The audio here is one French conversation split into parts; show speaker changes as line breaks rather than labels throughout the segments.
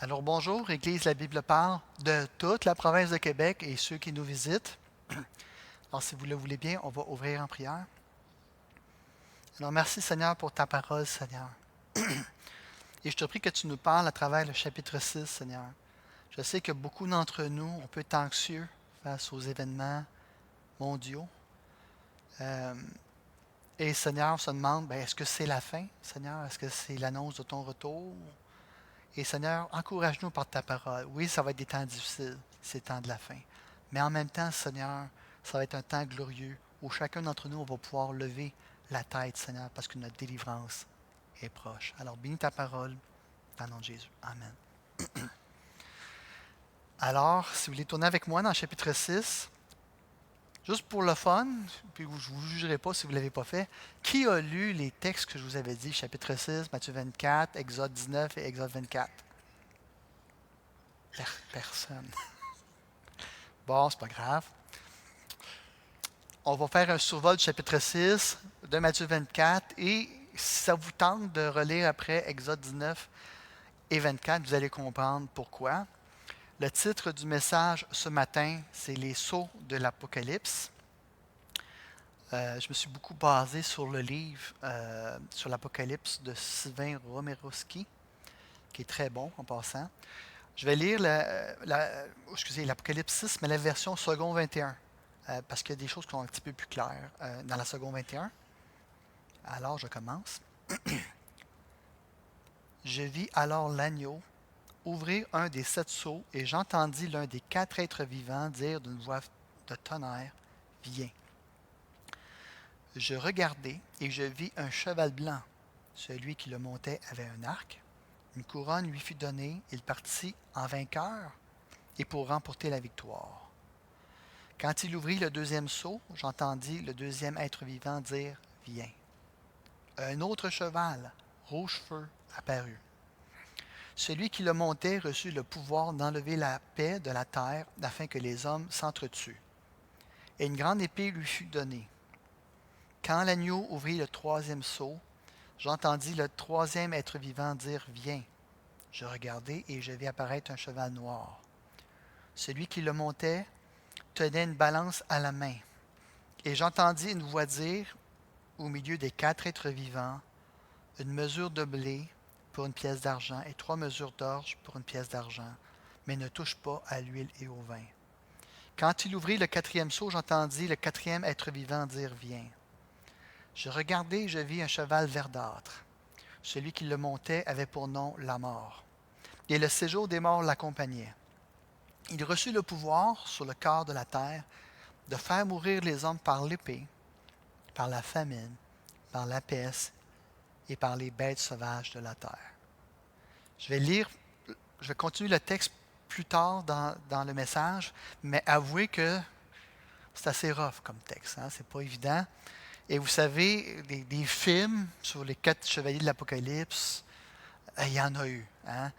Alors bonjour, Église La Bible parle de toute la province de Québec et ceux qui nous visitent. Alors si vous le voulez bien, on va ouvrir en prière. Alors merci Seigneur pour ta parole, Seigneur. Et je te prie que tu nous parles à travers le chapitre 6, Seigneur. Je sais que beaucoup d'entre nous, on peut être anxieux face aux événements mondiaux. Euh, et Seigneur, on se demande, est-ce que c'est la fin, Seigneur? Est-ce que c'est l'annonce de ton retour? Et Seigneur, encourage-nous par ta parole. Oui, ça va être des temps difficiles, ces temps de la fin. Mais en même temps, Seigneur, ça va être un temps glorieux où chacun d'entre nous va pouvoir lever la tête, Seigneur, parce que notre délivrance est proche. Alors, bénis ta parole dans le nom de Jésus. Amen. Alors, si vous voulez tourner avec moi dans le chapitre 6, juste pour le fun, puis je ne vous jugerai pas si vous ne l'avez pas fait, qui a lu les textes que je vous avais dit, chapitre 6, Matthieu 24, Exode 19 et Exode 24? Personne. Bon, c'est pas grave. On va faire un survol du chapitre 6 de Matthieu 24 et si ça vous tente de relire après Exode 19 et 24, vous allez comprendre pourquoi. Le titre du message ce matin, c'est Les sceaux de l'Apocalypse. Je me suis beaucoup basé sur le livre sur l'Apocalypse de Sylvain Romerowski, qui est très bon en passant. Je vais lire l'Apocalypse 6, mais la version second 21, parce qu'il y a des choses qui sont un petit peu plus claires dans la second 21. Alors, je commence. Je vis alors l'agneau ouvrir un des 7 sceaux, et j'entendis l'un des 4 êtres vivants dire d'une voix de tonnerre, Viens. Je regardai, et je vis un cheval blanc. Celui qui le montait avait un arc. Une couronne lui fut donnée. Il partit en vainqueur et pour remporter la victoire. Quand il ouvrit le deuxième sceau, j'entendis le deuxième être vivant dire, Viens. Un autre cheval, rouge feu, apparut. Celui qui le montait reçut le pouvoir d'enlever la paix de la terre afin que les hommes s'entretuent. Et une grande épée lui fut donnée. Quand l'agneau ouvrit le troisième sceau, j'entendis le troisième être vivant dire, Viens. Je regardai et je vis apparaître un cheval noir. Celui qui le montait tenait une balance à la main. Et j'entendis une voix dire, au milieu des 4 êtres vivants, une mesure de blé pour une pièce d'argent et 3 mesures d'orge pour une pièce d'argent, mais ne touche pas à l'huile et au vin. Quand il ouvrit le quatrième seau, j'entendis le quatrième être vivant dire, Viens. Je regardai et je vis un cheval verdâtre. Celui qui le montait avait pour nom la mort. Et le séjour des morts l'accompagnait. Il reçut le pouvoir sur le corps de la terre de faire mourir les hommes par l'épée, par la famine, par la peste et par les bêtes sauvages de la terre. Je vais lire, je vais continuer le texte plus tard dans le message, mais avouez que c'est assez rough comme texte, hein? C'est pas évident. Et vous savez, des films sur les 4 chevaliers de l'Apocalypse, il y en a eu. Hein?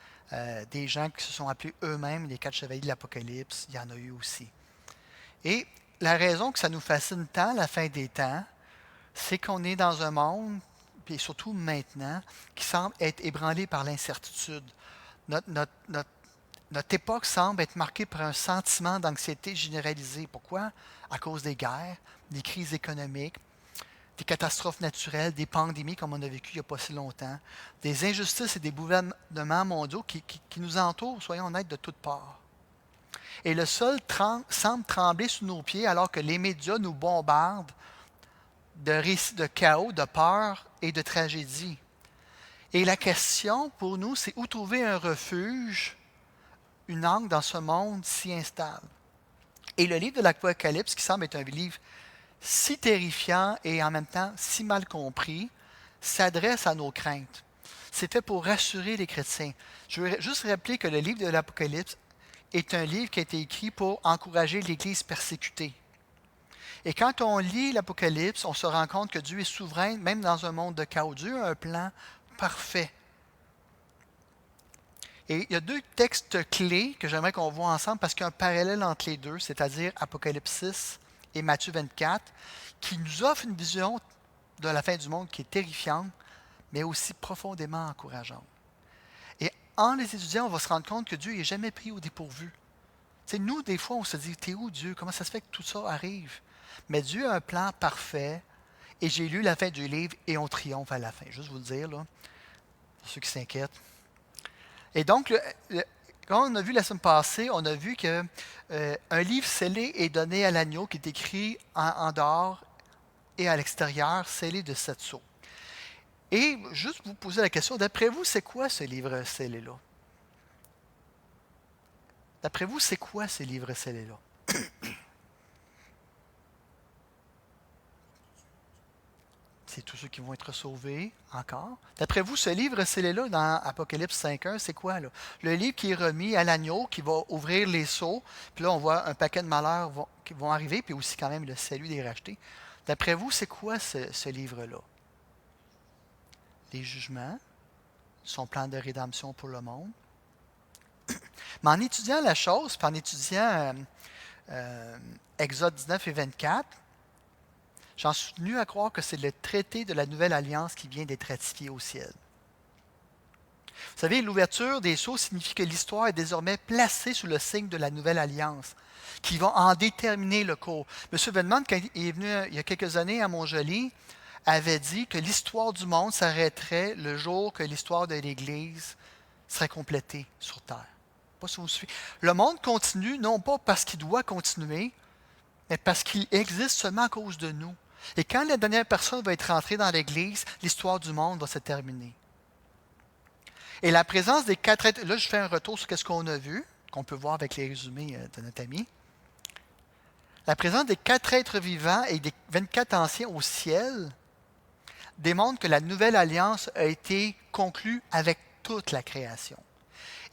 Des gens qui se sont appelés eux-mêmes les 4 chevaliers de l'Apocalypse, il y en a eu aussi. Et la raison que ça nous fascine tant, la fin des temps, c'est qu'on est dans un monde, et surtout maintenant, qui semble être ébranlé par l'incertitude. Notre époque semble être marquée par un sentiment d'anxiété généralisée. Pourquoi? À cause des guerres, des crises économiques, des catastrophes naturelles, des pandémies comme on a vécu il n'y a pas si longtemps, des injustices et des gouvernements mondiaux qui nous entourent, soyons honnêtes, de toutes parts. Et le sol semble trembler sous nos pieds alors que les médias nous bombardent de récits de chaos, de peur et de tragédie. Et la question pour nous, c'est où trouver un refuge, une angle dans ce monde si instable. Et le livre de l'Apocalypse, qui semble être un livre si terrifiant et en même temps si mal compris, s'adresse à nos craintes. C'est fait pour rassurer les chrétiens. Je veux juste rappeler que le livre de l'Apocalypse est un livre qui a été écrit pour encourager l'Église persécutée. Et quand on lit l'Apocalypse, on se rend compte que Dieu est souverain, même dans un monde de chaos. Dieu a un plan parfait. Et il y a 2 textes clés que j'aimerais qu'on voit ensemble parce qu'il y a un parallèle entre les deux, c'est-à-dire Apocalypse 6 et Matthieu 24, qui nous offre une vision de la fin du monde qui est terrifiante, mais aussi profondément encourageante. Et en les étudiant, on va se rendre compte que Dieu n'est jamais pris au dépourvu. T'sais, nous, des fois, on se dit, t'es où Dieu? Comment ça se fait que tout ça arrive? Mais Dieu a un plan parfait. Et j'ai lu la fin du livre et on triomphe à la fin. Juste vous le dire, là, pour ceux qui s'inquiètent. Et donc, quand on a vu la semaine passée, on a vu que un livre scellé est donné à l'agneau qui est écrit en dehors et à l'extérieur, scellé de 7 sceaux. Et juste vous poser la question, d'après vous, c'est quoi ce livre scellé-là? D'après vous, c'est quoi ce livre scellé-là? C'est tous ceux qui vont être sauvés encore. D'après vous, ce livre scellé-là dans Apocalypse 5.1, c'est quoi là? Le livre qui est remis à l'agneau, qui va ouvrir les sceaux, puis là on voit un paquet de malheurs qui vont arriver, puis aussi quand même le salut des rachetés. D'après vous, c'est quoi ce livre-là? Les jugements, son plan de rédemption pour le monde. Mais en étudiant la chose, puis en étudiant Exode 19 et 24, j'en suis venu à croire que c'est le traité de la nouvelle alliance qui vient d'être ratifié au ciel. Vous savez, l'ouverture des sceaux signifie que l'histoire est désormais placée sous le signe de la nouvelle alliance, qui va en déterminer le cours. M. Venman, quand il est venu il y a quelques années à Montjoly, avait dit que l'histoire du monde s'arrêterait le jour que l'histoire de l'Église serait complétée sur Terre. Pas si vous suivez. Le monde continue, non pas parce qu'il doit continuer, mais parce qu'il existe seulement à cause de nous. Et quand la dernière personne va être rentrée dans l'Église, l'histoire du monde va se terminer. Et la présence des 4 êtres, là je fais un retour sur ce qu'on a vu, qu'on peut voir avec les résumés de notre ami. La présence des 4 êtres vivants et des 24 anciens au ciel démontre que la nouvelle alliance a été conclue avec toute la création.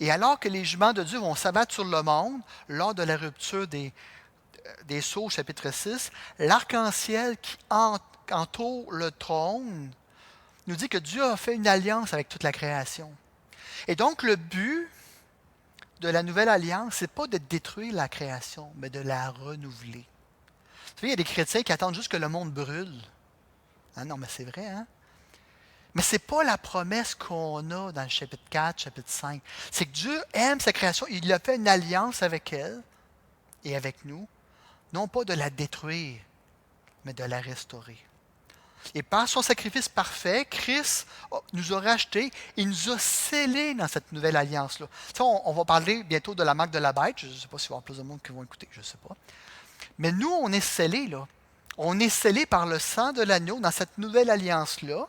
Et alors que les jugements de Dieu vont s'abattre sur le monde lors de la rupture des Sceaux, chapitre 6, l'arc-en-ciel qui entoure le trône nous dit que Dieu a fait une alliance avec toute la création. Et donc, le but de la nouvelle alliance, ce n'est pas de détruire la création, mais de la renouveler. Vous savez, il y a des chrétiens qui attendent juste que le monde brûle. Ah non, mais c'est vrai, hein? Mais ce n'est pas la promesse qu'on a dans le chapitre 4, chapitre 5. C'est que Dieu aime sa création, il a fait une alliance avec elle et avec nous, non pas de la détruire, mais de la restaurer. Et par son sacrifice parfait, Christ nous a rachetés, il nous a scellés dans cette nouvelle alliance-là. On va parler bientôt de la marque de la bête. Je ne sais pas s'il va y avoir plus de monde qui vont écouter, je ne sais pas. Mais nous, on est scellés, là. On est scellés par le sang de l'agneau dans cette nouvelle alliance-là,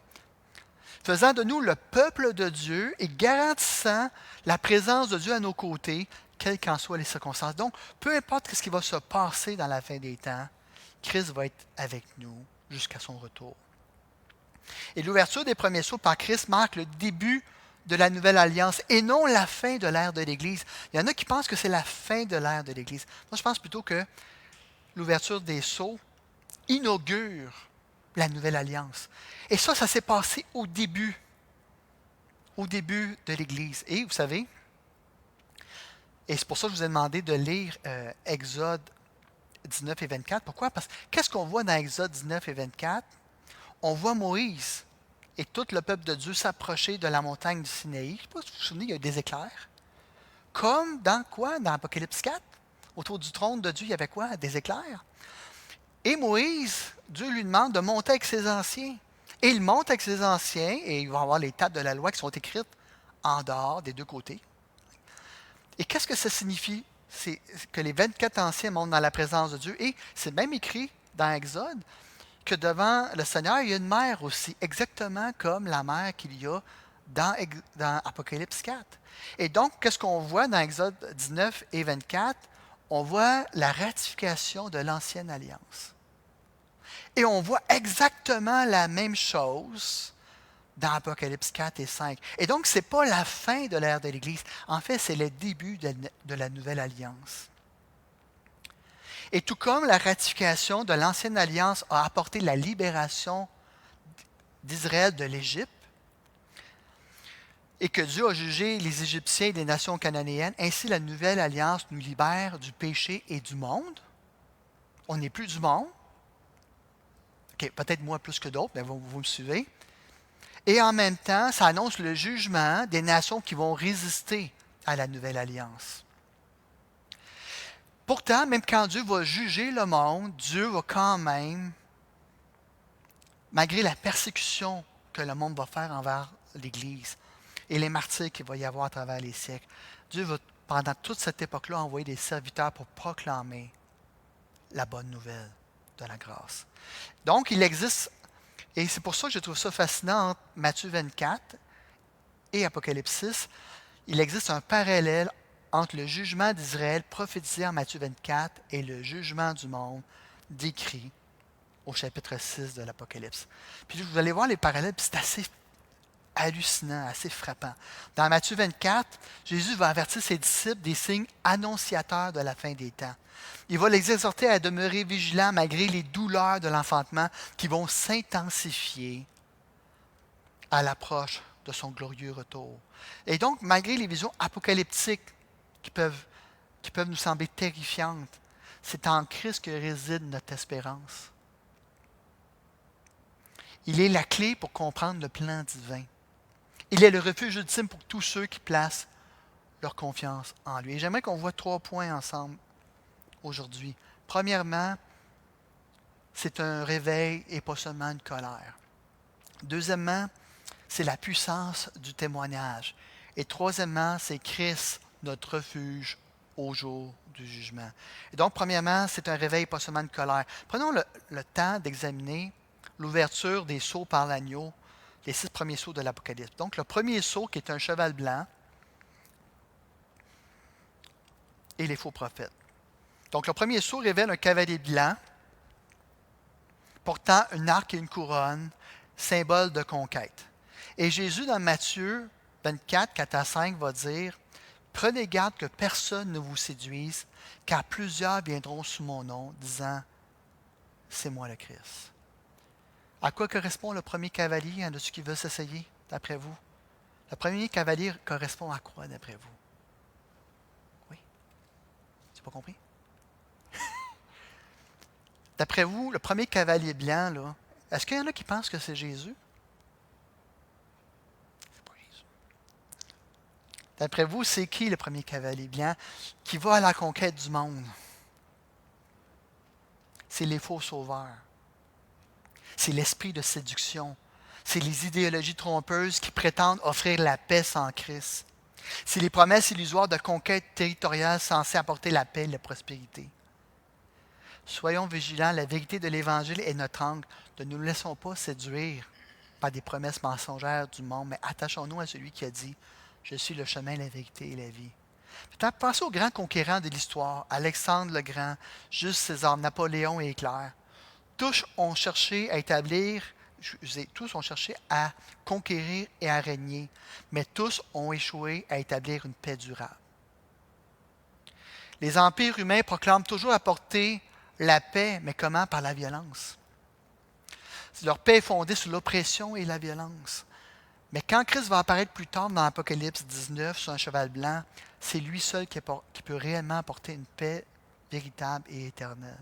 faisant de nous le peuple de Dieu et garantissant la présence de Dieu à nos côtés, quelles qu'en soient les circonstances. Donc, peu importe ce qui va se passer dans la fin des temps, Christ va être avec nous jusqu'à son retour. Et l'ouverture des premiers sceaux par Christ marque le début de la nouvelle alliance et non la fin de l'ère de l'Église. Il y en a qui pensent que c'est la fin de l'ère de l'Église. Moi, je pense plutôt que l'ouverture des sceaux inaugure la nouvelle alliance. Et ça s'est passé au début de l'Église. Et vous savez, et c'est pour ça que je vous ai demandé de lire Exode 19 et 24. Pourquoi? Parce que qu'est-ce qu'on voit dans Exode 19 et 24? On voit Moïse et tout le peuple de Dieu s'approcher de la montagne du Sinaï. Je ne sais pas si vous vous souvenez, il y a des éclairs. Comme dans quoi? Dans Apocalypse 4. Autour du trône de Dieu, il y avait quoi? Des éclairs. Et Moïse, Dieu lui demande de monter avec ses anciens. Et il monte avec ses anciens et il va avoir les tables de la loi qui sont écrites en dehors des deux côtés. Et qu'est-ce que ça signifie? C'est que les 24 anciens montent dans la présence de Dieu. Et c'est même écrit dans Exode que devant le Seigneur, il y a une mer aussi, exactement comme la mer qu'il y a dans Apocalypse 4. Et donc, qu'est-ce qu'on voit dans Exode 19 et 24? On voit la ratification de l'ancienne alliance. Et on voit exactement la même chose dans Apocalypse 4 et 5. Et donc, ce n'est pas la fin de l'ère de l'Église. En fait, c'est le début de la nouvelle alliance. Et tout comme la ratification de l'ancienne alliance a apporté la libération d'Israël de l'Égypte, et que Dieu a jugé les Égyptiens et les nations cananéennes, ainsi la nouvelle alliance nous libère du péché et du monde. On n'est plus du monde. Okay, peut-être moi plus que d'autres, mais vous me suivez. Et en même temps, ça annonce le jugement des nations qui vont résister à la nouvelle alliance. Pourtant, même quand Dieu va juger le monde, Dieu va quand même, malgré la persécution que le monde va faire envers l'Église et les martyrs qu'il va y avoir à travers les siècles, Dieu va, pendant toute cette époque-là, envoyer des serviteurs pour proclamer la bonne nouvelle de la grâce. Donc, il existe, et c'est pour ça que je trouve ça fascinant entre Matthieu 24 et Apocalypse 6, il existe un parallèle entre le jugement d'Israël prophétisé en Matthieu 24 et le jugement du monde décrit au chapitre 6 de l'Apocalypse. Puis vous allez voir les parallèles, puis c'est assez hallucinant, assez frappant. Dans Matthieu 24, Jésus va avertir ses disciples des signes annonciateurs de la fin des temps. Il va les exhorter à demeurer vigilants malgré les douleurs de l'enfantement qui vont s'intensifier à l'approche de son glorieux retour. Et donc, malgré les visions apocalyptiques qui peuvent nous sembler terrifiantes, c'est en Christ que réside notre espérance. Il est la clé pour comprendre le plan divin. Il est le refuge ultime pour tous ceux qui placent leur confiance en lui. Et j'aimerais qu'on voit 3 points ensemble aujourd'hui. Premièrement, c'est un réveil et pas seulement une colère. Deuxièmement, c'est la puissance du témoignage. Et troisièmement, c'est Christ, notre refuge au jour du jugement. Et donc, premièrement, c'est un réveil, pas seulement une colère. Prenons le temps d'examiner l'ouverture des sceaux par l'agneau, les 6 premiers sceaux de l'Apocalypse. Donc, le premier sceau, qui est un cheval blanc, et les faux prophètes. Donc, le premier sceau révèle un cavalier blanc portant un arc et une couronne, symbole de conquête. Et Jésus, dans Matthieu 24, 4 à 5, va dire « Prenez garde que personne ne vous séduise, car plusieurs viendront sous mon nom, disant « C'est moi le Christ ». À quoi correspond le premier cavalier de ceux qui veulent s'essayer, d'après vous? Le premier cavalier correspond à quoi, d'après vous? Oui? Tu n'as pas compris? D'après vous, le premier cavalier blanc, là, est-ce qu'il y en a qui pensent que c'est Jésus? C'est pas Jésus. D'après vous, c'est qui le premier cavalier blanc qui va à la conquête du monde? C'est les faux sauveurs. C'est l'esprit de séduction. C'est les idéologies trompeuses qui prétendent offrir la paix sans Christ. C'est les promesses illusoires de conquête territoriale censées apporter la paix et la prospérité. Soyons vigilants, la vérité de l'Évangile est notre angle. Ne nous laissons pas séduire par des promesses mensongères du monde, mais attachons-nous à celui qui a dit « Je suis le chemin, la vérité et la vie ». Pensez aux grands conquérants de l'histoire, Alexandre le Grand, Jules César, Napoléon et Hitler. Tous ont cherché à conquérir et à régner, mais tous ont échoué à établir une paix durable. Les empires humains proclament toujours apporter la paix, mais comment? Par la violence. Leur paix est fondée sur l'oppression et la violence. Mais quand Christ va apparaître plus tard dans l'Apocalypse 19 sur un cheval blanc, c'est lui seul qui peut réellement apporter une paix véritable et éternelle.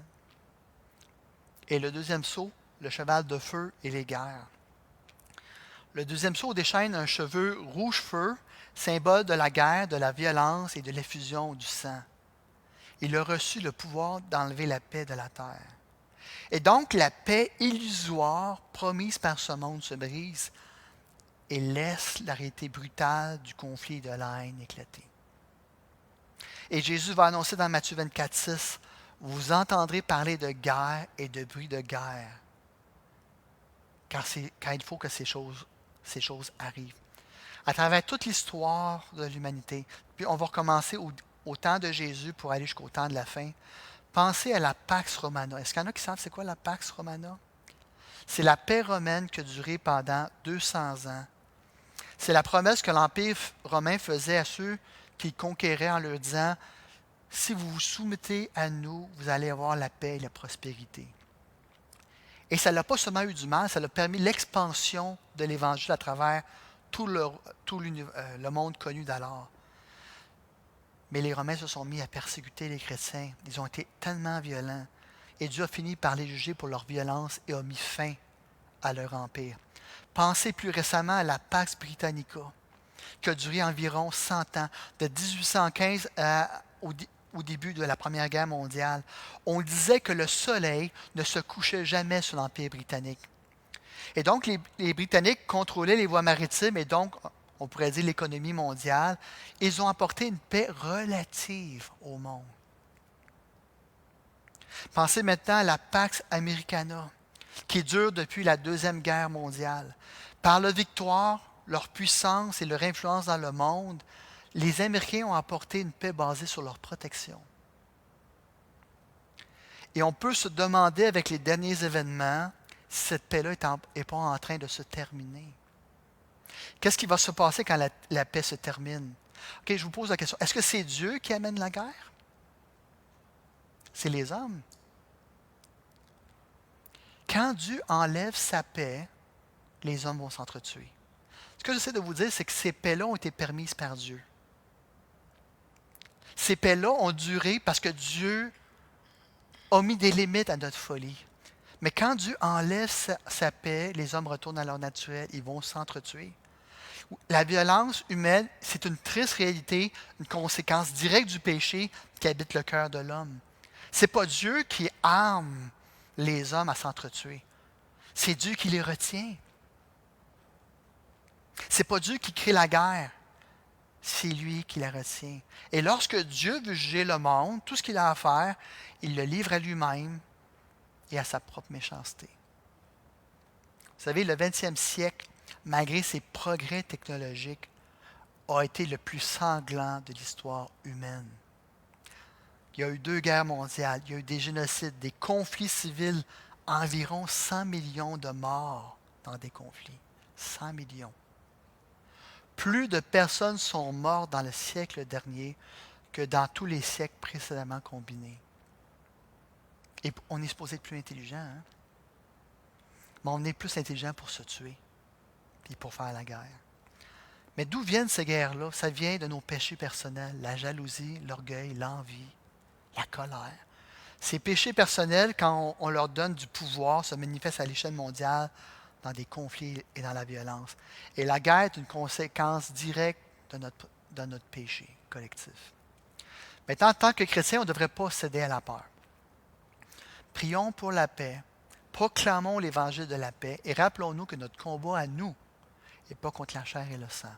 Et le deuxième sceau, le cheval de feu et les guerres. Le deuxième sceau déchaîne un cheveu rouge-feu, symbole de la guerre, de la violence et de l'effusion du sang. Il a reçu le pouvoir d'enlever la paix de la terre. Et donc la paix illusoire promise par ce monde se brise et laisse la réalité brutale du conflit et de la haine éclater. Et Jésus va annoncer dans Matthieu 24, 6, « Vous entendrez parler de guerre et de bruit de guerre, car il faut que ces choses arrivent. » À travers toute l'histoire de l'humanité, puis on va recommencer au temps de Jésus pour aller jusqu'au temps de la fin. Pensez à la Pax Romana. Est-ce qu'il y en a qui savent c'est quoi la Pax Romana? C'est la paix romaine qui a duré pendant 200 ans. C'est la promesse que l'Empire romain faisait à ceux qui le conquéraient en leur disant « Si vous vous soumettez à nous, vous allez avoir la paix et la prospérité. » Et ça n'a pas seulement eu du mal, ça a permis l'expansion de l'Évangile à travers tout le monde connu d'alors. Mais les Romains se sont mis à persécuter les chrétiens. Ils ont été tellement violents. Et Dieu a fini par les juger pour leur violence et a mis fin à leur empire. Pensez plus récemment à la Pax Britannica, qui a duré environ 100 ans, de 1815 au début de la Première Guerre mondiale. On disait que le soleil ne se couchait jamais sur l'Empire britannique. Et donc, les Britanniques contrôlaient les voies maritimes et donc, on pourrait dire l'économie mondiale. Ils ont apporté une paix relative au monde. Pensez maintenant à la Pax Americana, qui dure depuis la Deuxième Guerre mondiale. Par leur victoire, leur puissance et leur influence dans le monde, les Américains ont apporté une paix basée sur leur protection. Et on peut se demander avec les derniers événements si cette paix-là n'est pas en train de se terminer. Qu'est-ce qui va se passer quand la paix se termine? OK, je vous pose la question. Est-ce que c'est Dieu qui amène la guerre? C'est les hommes. Quand Dieu enlève sa paix, les hommes vont s'entretuer. Ce que j'essaie de vous dire, c'est que ces paix-là ont été permises par Dieu. Ces paix-là ont duré parce que Dieu a mis des limites à notre folie. Mais quand Dieu enlève sa paix, les hommes retournent à leur naturel, ils vont s'entretuer. La violence humaine, c'est une triste réalité, une conséquence directe du péché qui habite le cœur de l'homme. Ce n'est pas Dieu qui arme les hommes à s'entretuer. C'est Dieu qui les retient. Ce n'est pas Dieu qui crée la guerre. C'est lui qui la retient. Et lorsque Dieu veut juger le monde, tout ce qu'il a à faire, il le livre à lui-même et à sa propre méchanceté. Vous savez, le 20e siècle, malgré ses progrès technologiques, a été le plus sanglant de l'histoire humaine. Il y a eu 2 guerres mondiales, il y a eu des génocides, des conflits civils, environ 100 millions de morts dans des conflits. 100 millions. Plus de personnes sont mortes dans le siècle dernier que dans tous les siècles précédemment combinés. Et on est supposé être plus intelligent, hein? Mais on est plus intelligent pour se tuer et pour faire la guerre. Mais d'où viennent ces guerres-là? Ça vient de nos péchés personnels, la jalousie, l'orgueil, l'envie, la colère. Ces péchés personnels, quand on leur donne du pouvoir, se manifestent à l'échelle mondiale dans des conflits et dans la violence. Et la guerre est une conséquence directe de notre péché collectif. Maintenant, en tant que chrétien, on ne devrait pas céder à la peur. Prions pour la paix, proclamons l'évangile de la paix et rappelons-nous que notre combat à nous n'est pas contre la chair et le sang,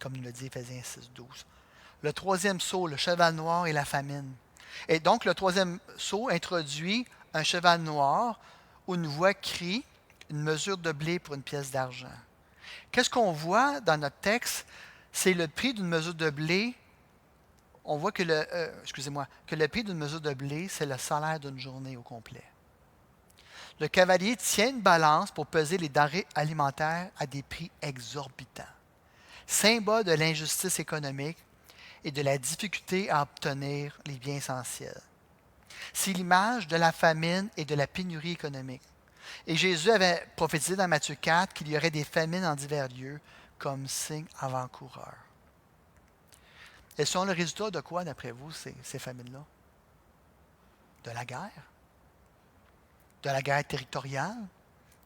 comme nous le dit Éphésiens 6:12. Le 3e sceau, le cheval noir et la famine. Et donc, le 3e sceau introduit un cheval noir où une voix crie une mesure de blé pour une pièce d'argent. Qu'est-ce qu'on voit dans notre texte? C'est le prix d'une mesure de blé. On voit que le prix d'une mesure de blé, c'est le salaire d'une journée au complet. Le cavalier tient une balance pour peser les denrées alimentaires à des prix exorbitants, symbole de l'injustice économique et de la difficulté à obtenir les biens essentiels. C'est l'image de la famine et de la pénurie économique. Et Jésus avait prophétisé dans Matthieu 4 qu'il y aurait des famines en divers lieux comme signe avant-coureur. Elles sont le résultat de quoi, d'après vous, ces famines-là? De la guerre? De la guerre territoriale?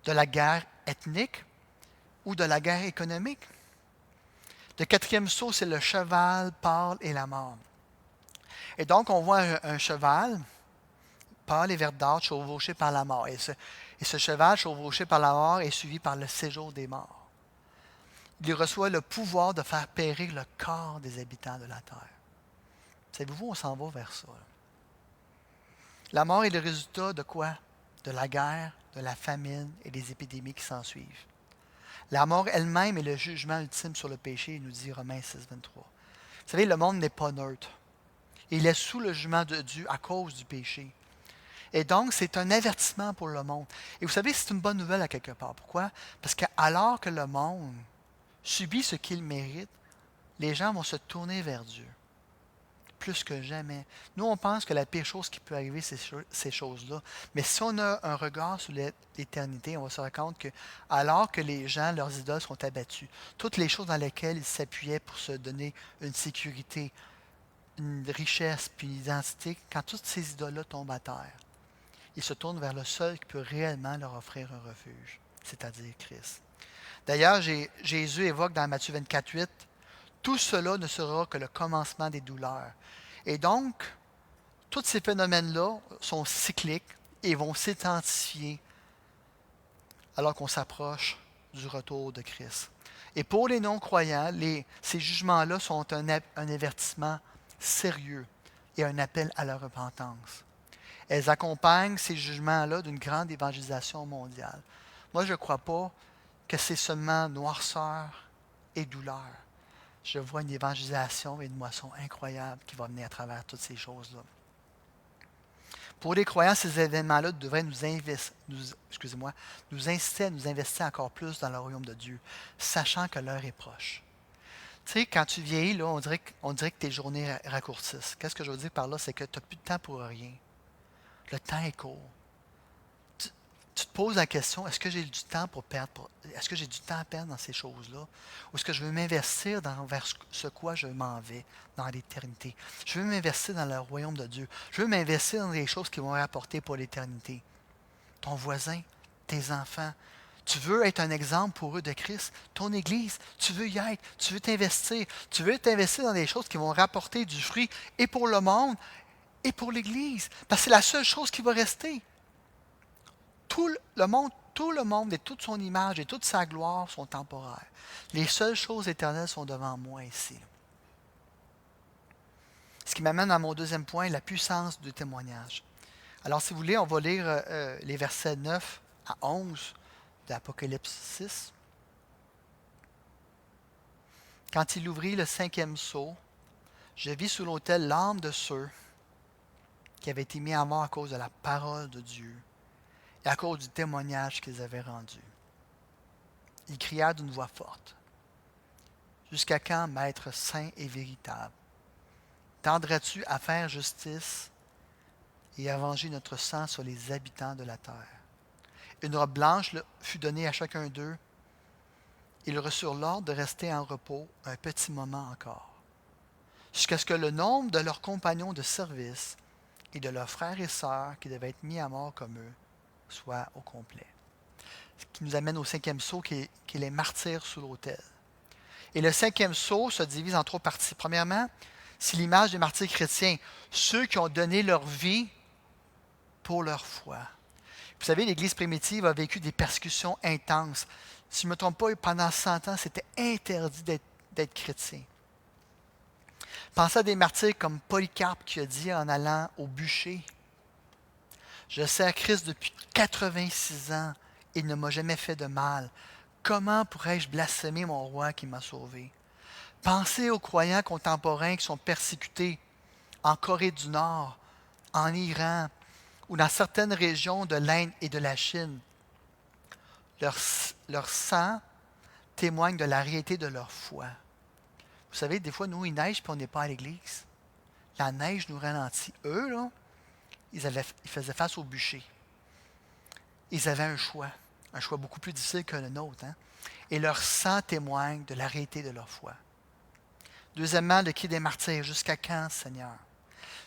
De la guerre ethnique? Ou de la guerre économique? Le 4e sceau, c'est le cheval pâle et la mort. Et donc, on voit un cheval pâle et verdâtre chevauché par la mort. Et ce cheval chevauché par la mort est suivi par le séjour des morts. Il reçoit le pouvoir de faire périr le corps des habitants de la terre. Savez-vous, on s'en va vers ça. La mort est le résultat de quoi? De la guerre, de la famine et des épidémies qui s'ensuivent. La mort elle-même est le jugement ultime sur le péché, nous dit Romains 6:23. Vous savez, le monde n'est pas neutre. Il est sous le jugement de Dieu à cause du péché. Et donc, c'est un avertissement pour le monde. Et vous savez, c'est une bonne nouvelle à quelque part. Pourquoi? Parce qu'alors que le monde subit ce qu'il mérite, les gens vont se tourner vers Dieu. Plus que jamais. Nous, on pense que la pire chose qui peut arriver, c'est ces choses-là. Mais si on a un regard sur l'éternité, on va se rendre compte que, alors que les gens, leurs idoles sont abattues, toutes les choses dans lesquelles ils s'appuyaient pour se donner une sécurité, une richesse, puis une identité, quand toutes ces idoles-là tombent à terre, ils se tournent vers le seul qui peut réellement leur offrir un refuge, c'est-à-dire Christ. D'ailleurs, Jésus évoque dans Matthieu 24, 8, tout cela ne sera que le commencement des douleurs. Et donc, tous ces phénomènes-là sont cycliques et vont s'intensifier alors qu'on s'approche du retour de Christ. Et pour les non-croyants, ces jugements-là sont un avertissement sérieux et un appel à la repentance. Elles accompagnent ces jugements-là d'une grande évangélisation mondiale. Moi, je ne crois pas que c'est seulement noirceur et douleur. Je vois une évangélisation et une moisson incroyable qui va venir à travers toutes ces choses-là. Pour les croyants, ces événements-là devraient nous inciter à nous investir encore plus dans le royaume de Dieu, sachant que l'heure est proche. Tu sais, quand tu vieillis, là, on dirait que tes journées raccourcissent. Qu'est-ce que je veux dire par là? C'est que tu n'as plus de temps pour rien. Le temps est court. Tu te poses la question, est-ce que j'ai du temps pour perdre? Est-ce que j'ai du temps à perdre dans ces choses-là? Ou est-ce que je veux m'investir vers ce quoi je m'en vais dans l'éternité? Je veux m'investir dans le royaume de Dieu. Je veux m'investir dans des choses qui vont rapporter pour l'éternité. Ton voisin, tes enfants. Tu veux être un exemple pour eux de Christ. Ton Église, tu veux y être. Tu veux t'investir. Tu veux t'investir dans des choses qui vont rapporter du fruit et pour le monde et pour l'Église. Parce que c'est la seule chose qui va rester. Tout le monde et toute son image et toute sa gloire sont temporaires. Les seules choses éternelles sont devant moi ici. Ce qui m'amène à mon deuxième point, la puissance du témoignage. Alors, si vous voulez, on va lire les versets 9 à 11 d'Apocalypse 6. Quand il ouvrit le 5e sceau, je vis sous l'autel l'âme de ceux qui avaient été mis à mort à cause de la parole de Dieu et à cause du témoignage qu'ils avaient rendu. Ils crièrent d'une voix forte. Jusqu'à quand, Maître saint et véritable, tendrais-tu à faire justice et à venger notre sang sur les habitants de la terre? Une robe blanche fut donnée à chacun d'eux. Ils reçurent l'ordre de rester en repos un petit moment encore, jusqu'à ce que le nombre de leurs compagnons de service et de leurs frères et sœurs qui devaient être mis à mort comme eux soit au complet. Ce qui nous amène au 5e sceau qui est les martyrs sous l'autel. Et le 5e sceau se divise en 3 parties. Premièrement, c'est l'image des martyrs chrétiens, ceux qui ont donné leur vie pour leur foi. Vous savez, l'Église primitive a vécu des persécutions intenses. Si je ne me trompe pas, pendant 100 ans, c'était interdit d'être chrétien. Pensez à des martyrs comme Polycarpe qui a dit en allant au bûcher, « Je sers Christ depuis 86 ans, et il ne m'a jamais fait de mal. Comment pourrais-je blasphémer mon roi qui m'a sauvé? » Pensez aux croyants contemporains qui sont persécutés en Corée du Nord, en Iran, ou dans certaines régions de l'Inde et de la Chine. Leur sang témoigne de la réalité de leur foi. Vous savez, des fois, nous, il neige et on n'est pas à l'église. La neige nous ralentit. Eux, là, ils faisaient face au bûcher. Ils avaient un choix beaucoup plus difficile que le nôtre. Hein? Et leur sang témoigne de la réalité de leur foi. Deuxièmement, le cri des martyrs. Jusqu'à quand, Seigneur?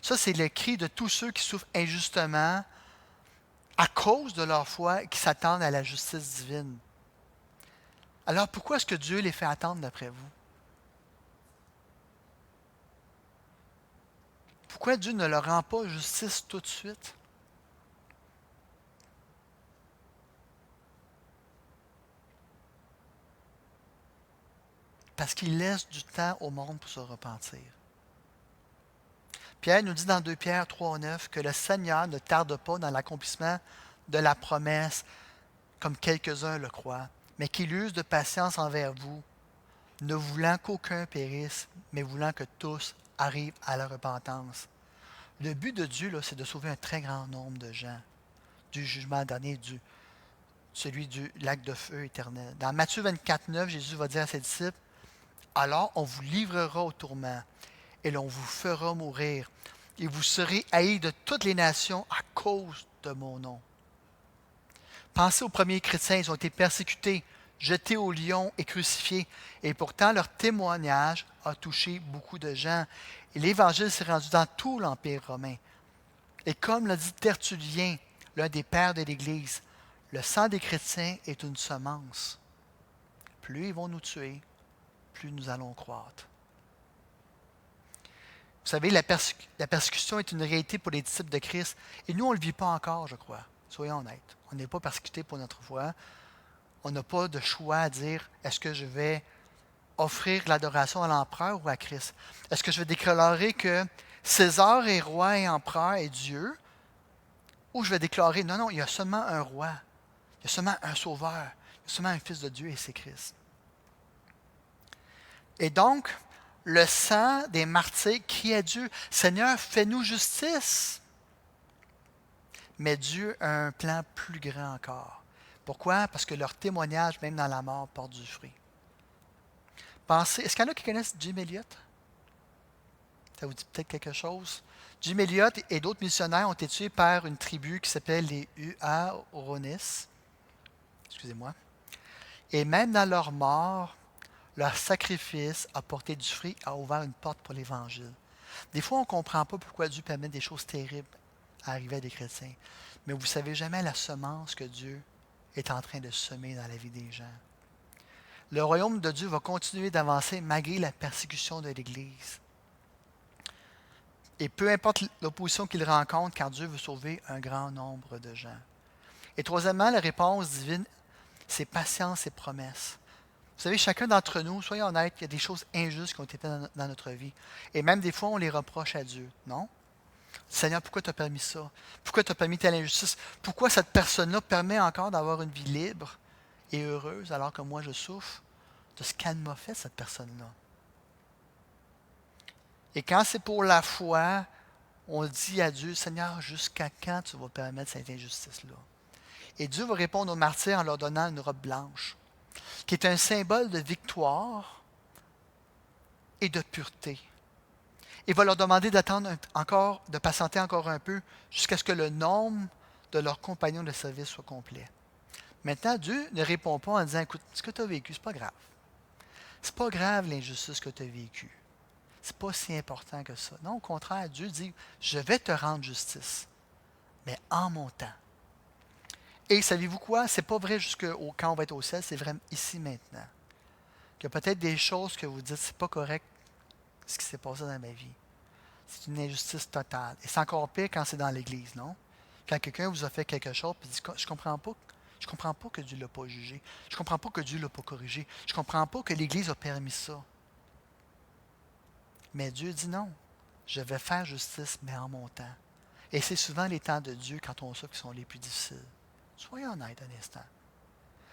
Ça, c'est le cri de tous ceux qui souffrent injustement à cause de leur foi et qui s'attendent à la justice divine. Alors, pourquoi est-ce que Dieu les fait attendre d'après vous? Pourquoi Dieu ne leur rend pas justice tout de suite? Parce qu'il laisse du temps au monde pour se repentir. Pierre nous dit dans 2 Pierre 3,9 que le Seigneur ne tarde pas dans l'accomplissement de la promesse, comme quelques-uns le croient, mais qu'il use de patience envers vous, ne voulant qu'aucun périsse, mais voulant que tous arrivent à la repentance. Le but de Dieu, là, c'est de sauver un très grand nombre de gens du jugement dernier, celui du lac de feu éternel. Dans Matthieu 24,9, Jésus va dire à ses disciples, « Alors on vous livrera au tourment, et l'on vous fera mourir, et vous serez haïs de toutes les nations à cause de mon nom. » Pensez aux premiers chrétiens, ils ont été persécutés, jetés au lion et crucifiés, et pourtant leur témoignage a touché beaucoup de gens. Et l'Évangile s'est rendu dans tout l'Empire romain. Et comme l'a dit Tertullien, l'un des pères de l'Église, le sang des chrétiens est une semence. plus ils vont nous tuer, plus nous allons croître. Vous savez, la persécution est une réalité pour les disciples de Christ. Et nous, on ne le vit pas encore, je crois. Soyons honnêtes. On n'est pas persécutés pour notre foi. On n'a pas de choix à dire, est-ce que je vais offrir l'adoration à l'empereur ou à Christ? Est-ce que je vais déclarer que César est roi et empereur et Dieu? Ou je vais déclarer, non, non, il y a seulement un roi. Il y a seulement un sauveur. Il y a seulement un fils de Dieu et c'est Christ. Et donc, le sang des martyrs crie à Dieu, Seigneur, fais-nous justice. Mais Dieu a un plan plus grand encore. Pourquoi? Parce que leur témoignage, même dans la mort, porte du fruit. Pensez, est-ce qu'il y en a qui connaissent Jim Elliot? Ça vous dit peut-être quelque chose? Jim Elliot et d'autres missionnaires ont été tués par une tribu qui s'appelle les Huaronis. Excusez-moi. Et même dans leur mort, leur sacrifice a porté du fruit, a ouvert une porte pour l'Évangile. Des fois, on ne comprend pas pourquoi Dieu permet des choses terribles à arriver à des chrétiens. Mais vous ne savez jamais la semence que Dieu est en train de semer dans la vie des gens. Le royaume de Dieu va continuer d'avancer malgré la persécution de l'Église. Et peu importe l'opposition qu'il rencontre, car Dieu veut sauver un grand nombre de gens. Et troisièmement, la réponse divine, c'est patience et promesse. Vous savez, chacun d'entre nous, soyons honnêtes, il y a des choses injustes qui ont été faites dans notre vie. Et même des fois, on les reproche à Dieu, non? Seigneur, pourquoi tu as permis ça? Pourquoi tu as permis telle injustice? Pourquoi cette personne-là permet encore d'avoir une vie libre et heureuse alors que moi je souffre de ce qu'elle m'a fait, cette personne-là? Et quand c'est pour la foi, on dit à Dieu, Seigneur, jusqu'à quand tu vas permettre cette injustice-là? Et Dieu va répondre aux martyrs en leur donnant une robe blanche, qui est un symbole de victoire et de pureté. Il va leur demander d'attendre encore, de patienter encore un peu jusqu'à ce que le nombre de leurs compagnons de service soit complet. Maintenant, Dieu ne répond pas en disant, écoute, ce que tu as vécu, c'est pas grave. C'est pas grave l'injustice que tu as vécue. C'est pas si important que ça. Non, au contraire, Dieu dit, je vais te rendre justice, mais en mon temps. Et savez-vous quoi? C'est pas vrai quand on va être au ciel, c'est vrai ici maintenant. Il y a peut-être des choses que vous dites, c'est pas correct ce qui s'est passé dans ma vie. C'est une injustice totale. Et c'est encore pire quand c'est dans l'Église, non? Quand quelqu'un vous a fait quelque chose et dit, je comprends pas que Dieu ne l'a pas jugé. Je comprends pas que Dieu ne l'a pas corrigé. Je comprends pas que l'Église a permis ça. Mais Dieu dit non. Je vais faire justice, mais en mon temps. Et c'est souvent les temps de Dieu quand on sait qui sont les plus difficiles. Soyons honnêtes un instant.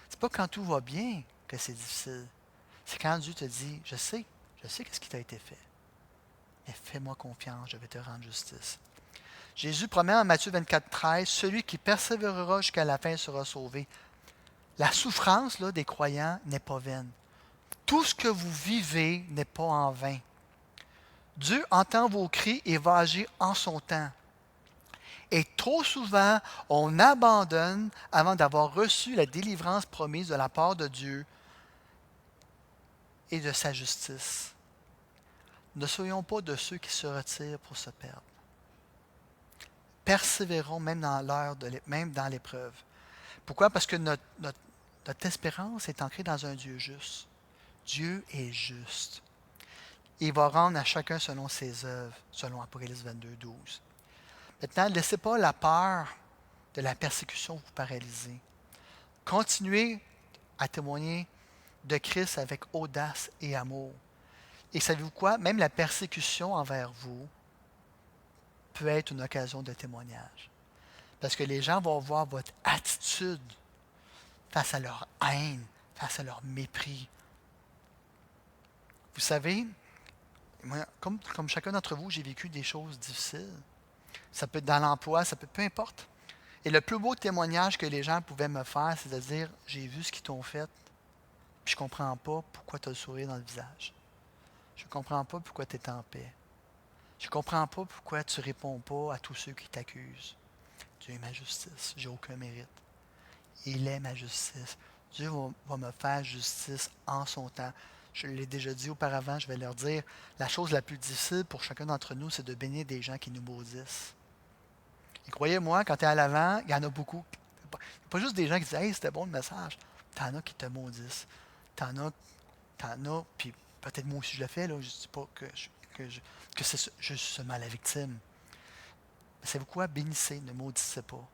C'est pas quand tout va bien que c'est difficile. C'est quand Dieu te dit, je sais qu'est-ce qui t'a été fait. Mais fais-moi confiance, je vais te rendre justice. Jésus promet en Matthieu 24, 13, celui qui persévérera jusqu'à la fin sera sauvé. La souffrance là, des croyants n'est pas vaine. Tout ce que vous vivez n'est pas en vain. Dieu entend vos cris et va agir en son temps. Et trop souvent, on abandonne avant d'avoir reçu la délivrance promise de la part de Dieu et de sa justice. Ne soyons pas de ceux qui se retirent pour se perdre. Persévérons même même dans l'épreuve. Pourquoi? Parce que notre espérance est ancrée dans un Dieu juste. Dieu est juste. Il va rendre à chacun selon ses œuvres, selon Apocalypse 22, 12. Maintenant, ne laissez pas la peur de la persécution vous paralyser. Continuez à témoigner de Christ avec audace et amour. Et savez-vous quoi? Même la persécution envers vous peut être une occasion de témoignage. Parce que les gens vont voir votre attitude face à leur haine, face à leur mépris. Vous savez, moi, comme chacun d'entre vous, j'ai vécu des choses difficiles. Ça peut être dans l'emploi, peu importe. Et le plus beau témoignage que les gens pouvaient me faire, c'est de dire, j'ai vu ce qu'ils t'ont fait, puis je ne comprends pas pourquoi tu as le sourire dans le visage. Je ne comprends pas pourquoi tu es en paix. Je ne comprends pas pourquoi tu ne réponds pas à tous ceux qui t'accusent. Dieu est ma justice, j'ai aucun mérite. Il est ma justice. Dieu va me faire justice en son temps. Je l'ai déjà dit auparavant, je vais leur dire, la chose la plus difficile pour chacun d'entre nous, c'est de bénir des gens qui nous maudissent. Et croyez-moi, quand tu es à l'avant, il y en a beaucoup. Il n'y a pas juste des gens qui disent, hey, c'était bon le message. Tu en as qui te maudissent. T'en as, puis peut-être moi aussi je le fais, là, je ne dis pas que c'est je suis seulement la victime. Mais savez-vous quoi? Bénissez, ne maudissez pas.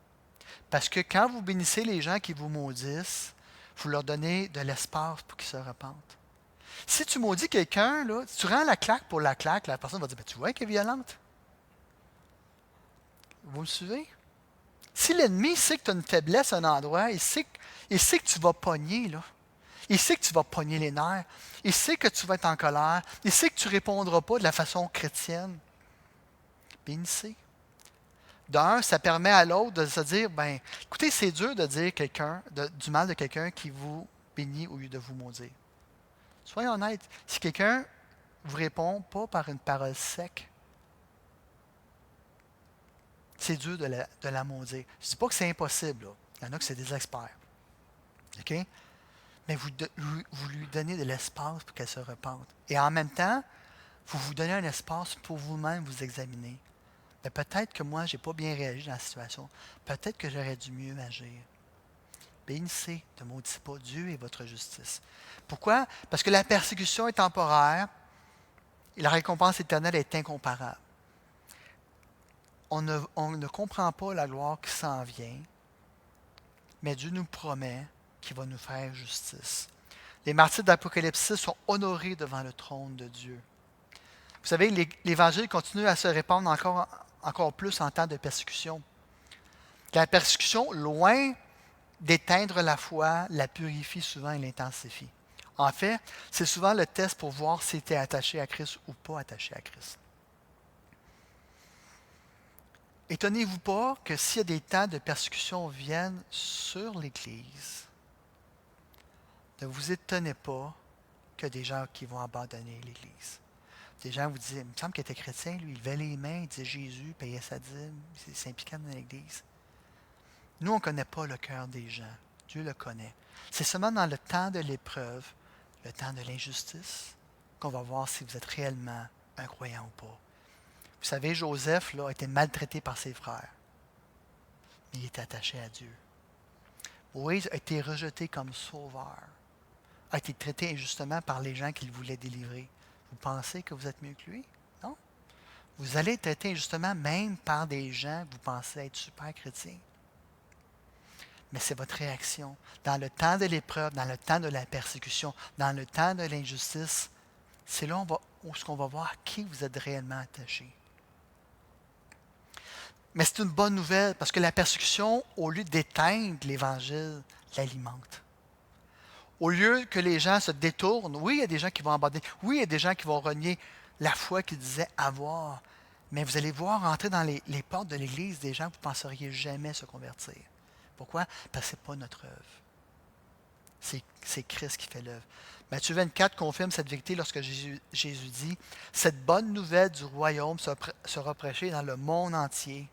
Parce que quand vous bénissez les gens qui vous maudissent, vous leur donnez de l'espace pour qu'ils se repentent. Si tu maudis quelqu'un, là, tu rends la claque pour la claque, la personne va dire, ben, tu vois qu'elle est violente. Vous me suivez? Si l'ennemi sait que tu as une faiblesse à un endroit, il sait que tu vas pogner, là. Il sait que tu vas pogner les nerfs. Il sait que tu vas être en colère. Il sait que tu ne répondras pas de la façon chrétienne. Bénissez. D'un, ça permet à l'autre de se dire, ben, écoutez, c'est dur de dire du mal de quelqu'un qui vous bénit au lieu de vous maudire. Soyons honnêtes. Si quelqu'un ne vous répond pas par une parole sec, c'est dur de la maudire. Je ne dis pas que c'est impossible, là. Il y en a que c'est des experts. OK? Mais vous lui donnez de l'espace pour qu'elle se repente. Et en même temps, vous vous donnez un espace pour vous-même vous examiner. Mais peut-être que moi, je n'ai pas bien réagi dans la situation. Peut-être que j'aurais dû mieux agir. Bénissez, ne maudissez pas. Dieu est votre justice. Pourquoi? Parce que la persécution est temporaire et la récompense éternelle est incomparable. On ne comprend pas la gloire qui s'en vient, mais Dieu nous promet qu'il va nous faire justice. Les martyrs d'Apocalypse 6 sont honorés devant le trône de Dieu. Vous savez, l'Évangile continue à se répandre encore plus en temps de persécution. La persécution, loin d'éteindre la foi, la purifie souvent et l'intensifie. En fait, c'est souvent le test pour voir si tu es attaché à Christ ou pas attaché à Christ. Étonnez-vous pas que s'il y a des temps de persécution viennent sur l'Église, ne vous étonnez pas que des gens qui vont abandonner l'Église. Des gens vous disent, il me semble qu'il était chrétien, lui, il levait les mains, il disait Jésus, payait sa dîme, il s'impliquait dans l'Église. Nous, on ne connaît pas le cœur des gens. Dieu le connaît. C'est seulement dans le temps de l'épreuve, le temps de l'injustice, qu'on va voir si vous êtes réellement un croyant ou pas. Vous savez, Joseph là, a été maltraité par ses frères, mais il était attaché à Dieu. Moïse a été rejeté comme sauveur, a été traité injustement par les gens qu'il voulait délivrer. Vous pensez que vous êtes mieux que lui? Non. Vous allez être traité injustement même par des gens que vous pensez être super chrétiens. Mais c'est votre réaction. Dans le temps de l'épreuve, dans le temps de la persécution, dans le temps de l'injustice, c'est là où on va voir qui vous êtes réellement attaché. Mais c'est une bonne nouvelle parce que la persécution, au lieu d'éteindre l'Évangile, l'alimente. Au lieu que les gens se détournent, oui, il y a des gens qui vont abandonner, oui, il y a des gens qui vont renier la foi qu'ils disaient avoir, mais vous allez voir entrer dans les portes de l'Église des gens que vous ne penseriez jamais se convertir. Pourquoi? Parce que ce n'est pas notre œuvre. C'est Christ qui fait l'œuvre. Matthieu 24 confirme cette vérité lorsque Jésus dit « Cette bonne nouvelle du royaume sera prêchée dans le monde entier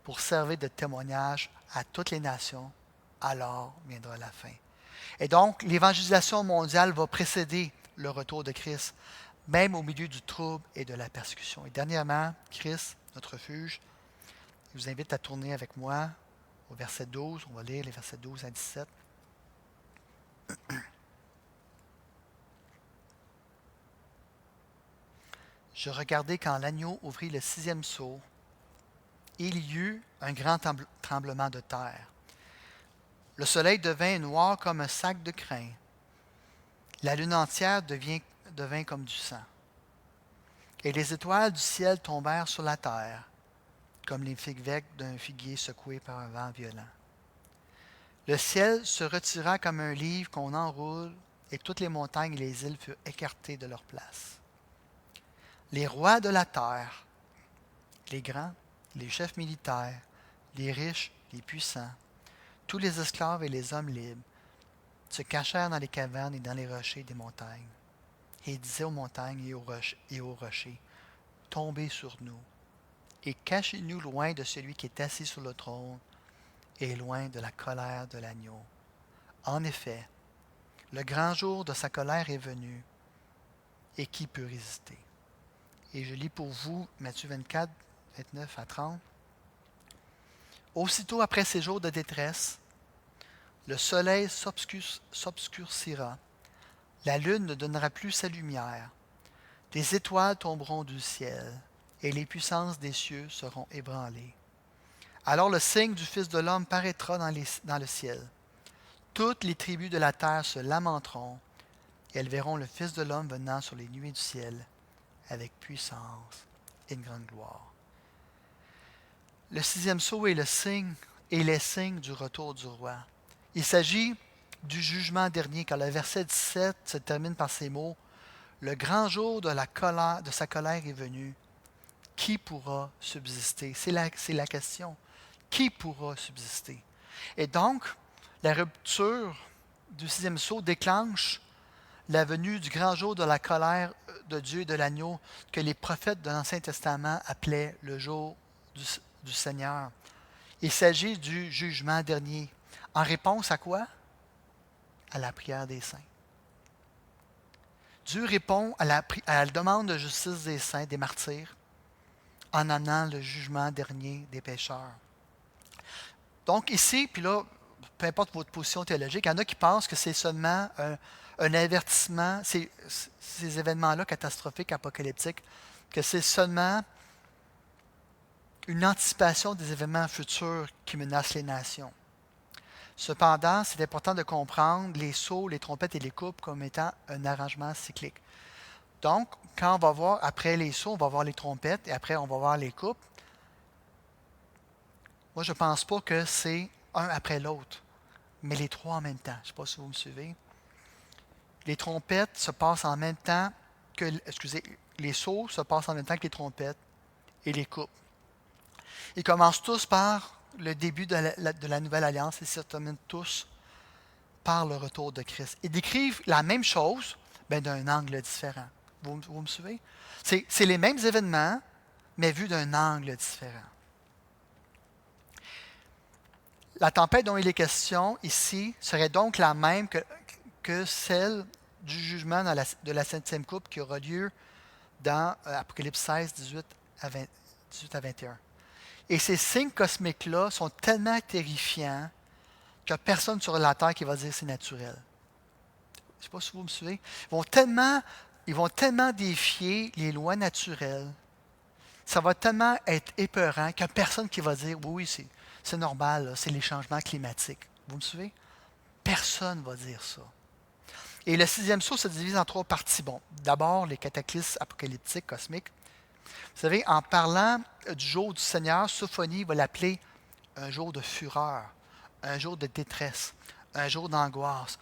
pour servir de témoignage à toutes les nations. Alors viendra la fin. » Et donc, l'évangélisation mondiale va précéder le retour de Christ, même au milieu du trouble et de la persécution. Et dernièrement, Christ, notre refuge, je vous invite à tourner avec moi au verset 12. On va lire les versets 12 à 17. Je regardai quand l'agneau ouvrit le 6e sceau, et il y eut un grand tremblement de terre. Le soleil devint noir comme un sac de crin. La lune entière devint comme du sang. Et les étoiles du ciel tombèrent sur la terre, comme les figues d'un figuier secoué par un vent violent. Le ciel se retira comme un livre qu'on enroule, et toutes les montagnes et les îles furent écartées de leur place. Les rois de la terre, les grands, les chefs militaires, les riches, les puissants, tous les esclaves et les hommes libres, se cachèrent dans les cavernes et dans les rochers des montagnes. Et ils disaient aux montagnes et aux rochers, tombez sur nous, et cachez-nous loin de celui qui est assis sur le trône, et loin de la colère de l'agneau. En effet, le grand jour de sa colère est venu, et qui peut résister? Et je lis pour vous Matthieu 24, 29 à 30. Aussitôt après ces jours de détresse, le soleil s'obscurcira, La lune ne donnera plus sa lumière. Des étoiles tomberont du ciel, et les puissances des cieux seront ébranlées. Alors le signe du Fils de l'homme paraîtra dans le ciel. Toutes les tribus de la terre se lamenteront, et elles verront le Fils de l'homme venant sur les nuées du ciel, avec puissance et une grande gloire. Le sixième sceau est le signe et les signes du retour du roi. Il s'agit du jugement dernier, car le verset 17 se termine par ces mots: le grand jour de sa colère est venu. Qui pourra subsister? C'est la question. Qui pourra subsister? Et donc, la rupture du sixième sceau déclenche la venue du grand jour de la colère de Dieu et de l'agneau que les prophètes de l'Ancien Testament appelaient le jour du Seigneur. Il s'agit du jugement dernier. En réponse à quoi? À la prière des saints. Dieu répond à la demande de justice des saints, des martyrs, en amenant le jugement dernier des pécheurs. Donc ici, puis là, peu importe votre position théologique, il y en a qui pensent que c'est seulement un avertissement, ces événements-là catastrophiques, apocalyptiques, que c'est seulement une anticipation des événements futurs qui menacent les nations. Cependant, c'est important de comprendre les sceaux, les trompettes et les coupes comme étant un arrangement cyclique. Donc, quand on va voir, après les sceaux, on va voir les trompettes et après on va voir les coupes. Moi, je ne pense pas que c'est un après l'autre, mais les trois en même temps. Je ne sais pas si vous me suivez. Les trompettes se passent en même temps que, les sceaux se passent en même temps que les trompettes et les coupes. Ils commencent tous par le début de la nouvelle alliance et se terminent tous par le retour de Christ. Ils décrivent la même chose, d'un angle différent. Vous me suivez? C'est les mêmes événements, mais vus d'un angle différent. La tempête dont il est question ici serait donc la même que celle du jugement de la septième coupe qui aura lieu dans Apocalypse 16, 18 à 21. Et ces signes cosmiques-là sont tellement terrifiants qu'il n'y a personne sur la Terre qui va dire que c'est naturel. Je ne sais pas si vous me suivez. Ils vont tellement défier les lois naturelles. Ça va tellement être épeurant qu'il n'y a personne qui va dire oui, c'est normal, là, c'est les changements climatiques. Vous me suivez? Personne ne va dire ça. Et le sixième sceau se divise en trois parties. Bon, d'abord, les cataclysmes apocalyptiques, cosmiques. Vous savez, en parlant du jour du Seigneur, Sophonie va l'appeler un jour de fureur, un jour de détresse, un jour d'angoisse,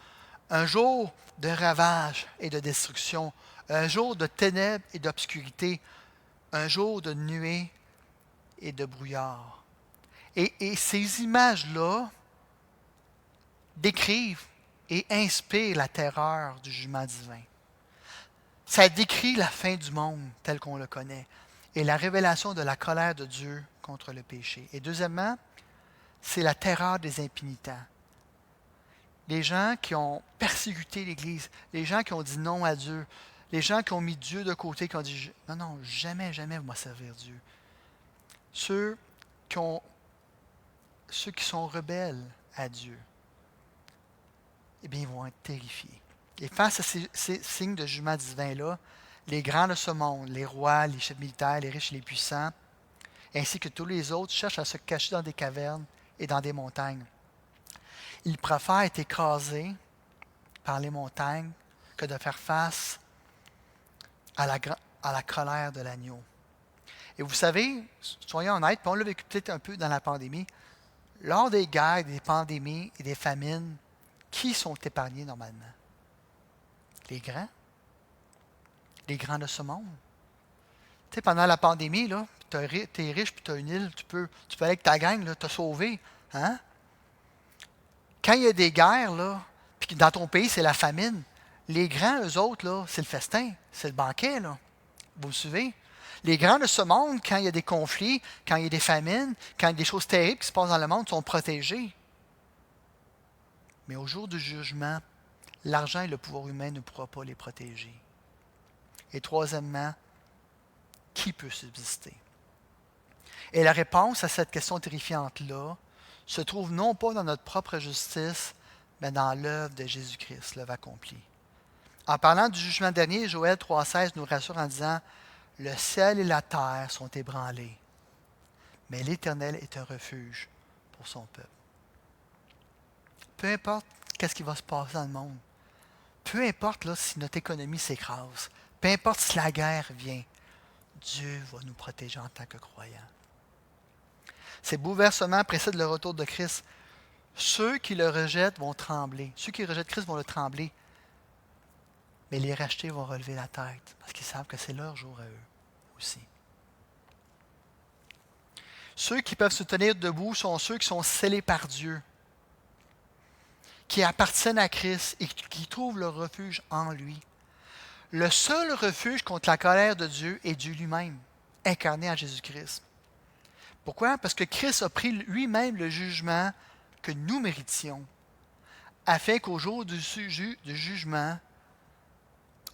un jour de ravage et de destruction, un jour de ténèbres et d'obscurité, un jour de nuée et de brouillard. Et ces images-là décrivent et inspirent la terreur du jugement divin. Ça décrit la fin du monde tel qu'on le connaît et la révélation de la colère de Dieu contre le péché. Et deuxièmement, c'est la terreur des impénitents. Les gens qui ont persécuté l'Église, les gens qui ont dit non à Dieu, les gens qui ont mis Dieu de côté, qui ont dit non, non, jamais, jamais vous m'en servir Dieu. Ceux qui sont rebelles à Dieu, eh bien, ils vont être terrifiés. Et face à ces signes de jugement divin-là, les grands de ce monde, les rois, les chefs militaires, les riches et les puissants, ainsi que tous les autres, cherchent à se cacher dans des cavernes et dans des montagnes. Ils préfèrent être écrasés par les montagnes que de faire face à la colère de l'agneau. Et vous savez, soyons honnêtes, puis on l'a vécu peut-être un peu dans la pandémie, lors des guerres, des pandémies et des famines, qui sont épargnés normalement? Les grands. Les grands de ce monde. Tu sais, pendant la pandémie, là, tu es riche puis tu as une île, tu peux aller avec ta gang, te sauver. Hein? Quand il y a des guerres, là, puis dans ton pays, c'est la famine, les grands, eux autres, là, c'est le festin, c'est le banquet. Là. Vous me suivez? Les grands de ce monde, quand il y a des conflits, quand il y a des famines, quand il y a des choses terribles qui se passent dans le monde, sont protégés. Mais au jour du jugement, l'argent et le pouvoir humain ne pourront pas les protéger. Et troisièmement, qui peut subsister? Et la réponse à cette question terrifiante-là se trouve non pas dans notre propre justice, mais dans l'œuvre de Jésus-Christ, l'œuvre accomplie. En parlant du jugement dernier, Joël 3,16 nous rassure en disant « Le ciel et la terre sont ébranlés, mais l'Éternel est un refuge pour son peuple. » Peu importe qu'est-ce qui va se passer dans le monde, peu importe là, si notre économie s'écrase, peu importe si la guerre vient, Dieu va nous protéger en tant que croyants. Ces bouleversements précèdent le retour de Christ. Ceux qui le rejettent vont trembler. Ceux qui rejettent Christ vont le trembler. Mais les rachetés vont relever la tête parce qu'ils savent que c'est leur jour à eux aussi. Ceux qui peuvent se tenir debout sont ceux qui sont scellés par Dieu, qui appartiennent à Christ et qui trouvent leur refuge en lui. Le seul refuge contre la colère de Dieu est Dieu lui-même, incarné en Jésus-Christ. Pourquoi? Parce que Christ a pris lui-même le jugement que nous méritions, afin qu'au jour du jugement,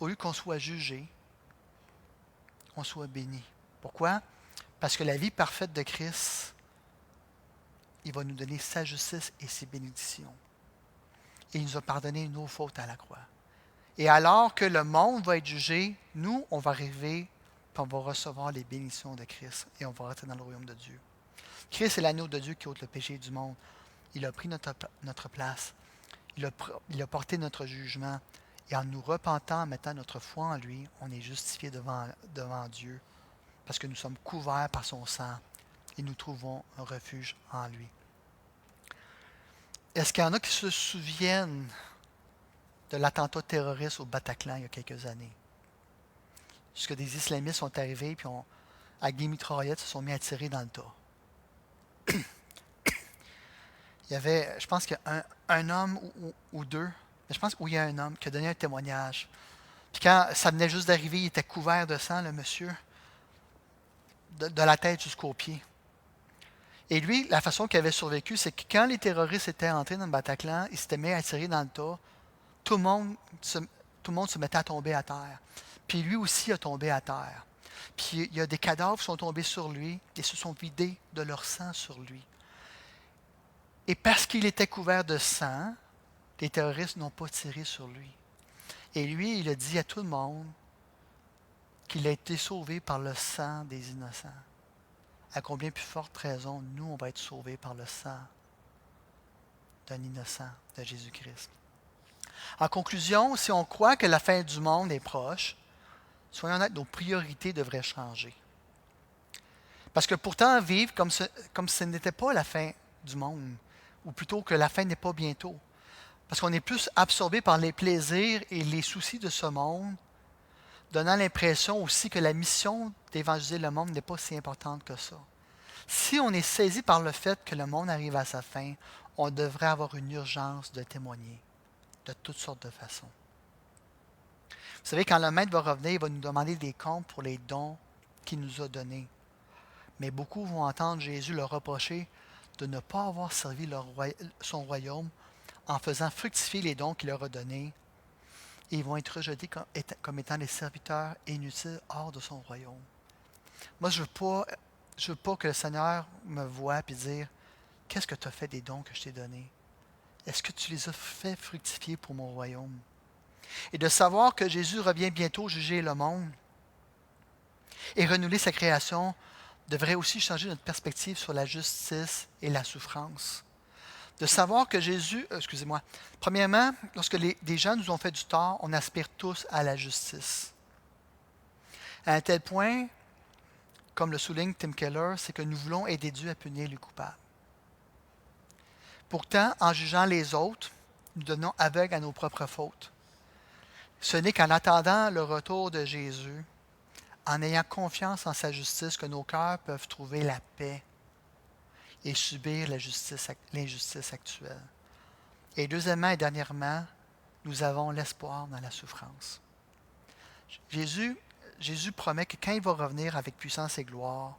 au lieu qu'on soit jugé, on soit béni. Pourquoi? Parce que la vie parfaite de Christ, il va nous donner sa justice et ses bénédictions. Et il nous a pardonné nos fautes à la croix. Et alors que le monde va être jugé, nous, on va arriver et on va recevoir les bénédictions de Christ et on va rentrer dans le royaume de Dieu. Christ est l'agneau de Dieu qui ôte le péché du monde. Il a pris notre place. Il a porté notre jugement. Et en nous repentant, en mettant notre foi en lui, on est justifié devant Dieu parce que nous sommes couverts par son sang et nous trouvons un refuge en lui. Est-ce qu'il y en a qui se souviennent de l'attentat terroriste au Bataclan il y a quelques années? Puisque des islamistes sont arrivés et avec des mitraillettes se sont mis à tirer dans le tas. Il y avait, je pense qu'il y a un homme ou deux, mais je pense qu'il y a un homme qui a donné un témoignage. Puis quand ça venait juste d'arriver, il était couvert de sang, le monsieur, de la tête jusqu'aux pieds. Et lui, la façon qu'il avait survécu, c'est que quand les terroristes étaient entrés dans le Bataclan, ils s'étaient mis à tirer dans le tas, tout le monde se mettait à tomber à terre. Puis lui aussi a tombé à terre. Puis il y a des cadavres qui sont tombés sur lui et se sont vidés de leur sang sur lui. Et parce qu'il était couvert de sang, les terroristes n'ont pas tiré sur lui. Et lui, il a dit à tout le monde qu'il a été sauvé par le sang des innocents. À combien plus forte raison, nous, on va être sauvés par le sang d'un innocent, de Jésus-Christ. En conclusion, si on croit que la fin du monde est proche, soyons honnêtes, nos priorités devraient changer. Parce que pourtant, vivre comme ce n'était pas la fin du monde, ou plutôt que la fin n'est pas bientôt. Parce qu'on est plus absorbé par les plaisirs et les soucis de ce monde, donnant l'impression aussi que la mission d'évangéliser le monde n'est pas si importante que ça. Si on est saisi par le fait que le monde arrive à sa fin, on devrait avoir une urgence de témoigner de toutes sortes de façons. Vous savez, quand le maître va revenir, il va nous demander des comptes pour les dons qu'il nous a donnés. Mais beaucoup vont entendre Jésus leur reprocher de ne pas avoir servi son royaume en faisant fructifier les dons qu'il leur a donnés. Et ils vont être rejetés comme étant des serviteurs inutiles hors de son royaume. Moi, je ne veux pas que le Seigneur me voie et dire « Qu'est-ce que tu as fait des dons que je t'ai donnés? Est-ce que tu les as fait fructifier pour mon royaume? » Et de savoir que Jésus revient bientôt juger le monde et renouveler sa création devrait aussi changer notre perspective sur la justice et la souffrance. De savoir que Jésus, premièrement, lorsque des gens nous ont fait du tort, on aspire tous à la justice. À un tel point, comme le souligne Tim Keller, c'est que nous voulons aider Dieu à punir les coupables. Pourtant, en jugeant les autres, nous devenons aveugles à nos propres fautes. Ce n'est qu'en attendant le retour de Jésus, en ayant confiance en sa justice, que nos cœurs peuvent trouver la paix et subir l'injustice actuelle. Et deuxièmement et dernièrement, nous avons l'espoir dans la souffrance. Jésus promet que quand il va revenir avec puissance et gloire,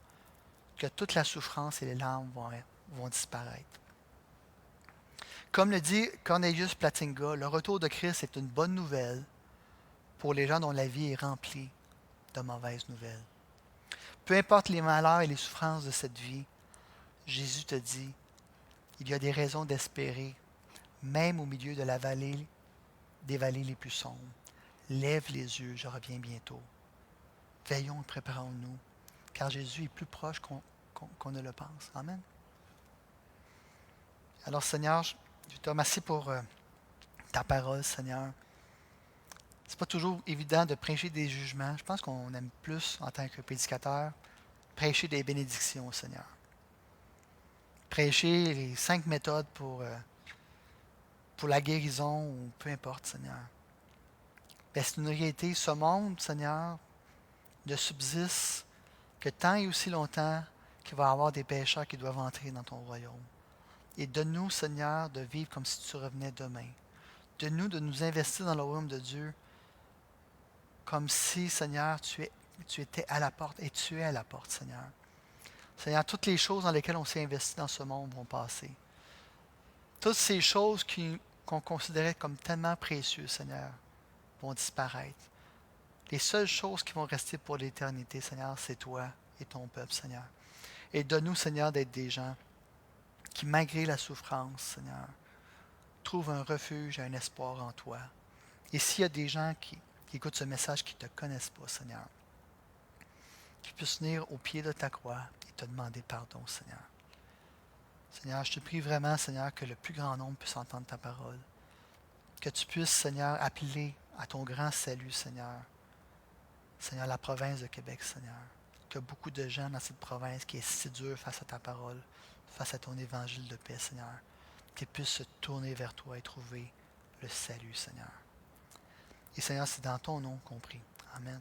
que toute la souffrance et les larmes vont disparaître. Comme le dit Cornelius Plantinga, le retour de Christ est une bonne nouvelle pour les gens dont la vie est remplie de mauvaises nouvelles. Peu importe les malheurs et les souffrances de cette vie, Jésus te dit, il y a des raisons d'espérer, même au milieu de des vallées les plus sombres. Lève les yeux, je reviens bientôt. Veillons et préparons-nous, car Jésus est plus proche qu'on ne le pense. Amen. Alors Seigneur, je te remercie pour ta parole, Seigneur. C'est pas toujours évident de prêcher des jugements. Je pense qu'on aime plus, en tant que prédicateur, prêcher des bénédictions, Seigneur. Prêcher les 5 méthodes pour la guérison ou peu importe, Seigneur. Mais c'est une réalité. Ce monde, Seigneur, ne subsiste que tant et aussi longtemps qu'il va y avoir des pécheurs qui doivent entrer dans ton royaume. Et donne-nous, Seigneur, de vivre comme si tu revenais demain. Donne-nous de nous investir dans le royaume de Dieu comme si, Seigneur, tu étais à la porte et tu es à la porte, Seigneur. Seigneur, toutes les choses dans lesquelles on s'est investi dans ce monde vont passer. Toutes ces choses qu'on considérait comme tellement précieuses, Seigneur, vont disparaître. Les seules choses qui vont rester pour l'éternité, Seigneur, c'est toi et ton peuple, Seigneur. Et donne-nous, Seigneur, d'être des gens qui, malgré la souffrance, Seigneur, trouvent un refuge et un espoir en toi. Et s'il y a des gens qui écoutent ce message qui ne te connaissent pas, Seigneur, qui puissent venir au pied de ta croix et te demander pardon, Seigneur. Seigneur, je te prie vraiment, Seigneur, que le plus grand nombre puisse entendre ta parole. Que tu puisses, Seigneur, appeler à ton grand salut, Seigneur. Seigneur, la province de Québec, Seigneur. Que beaucoup de gens dans cette province qui est si dure face à ta parole, face à ton évangile de paix, Seigneur, qu'ils puissent se tourner vers toi et trouver le salut, Seigneur. Et Seigneur, c'est dans ton nom qu'on prie. Amen.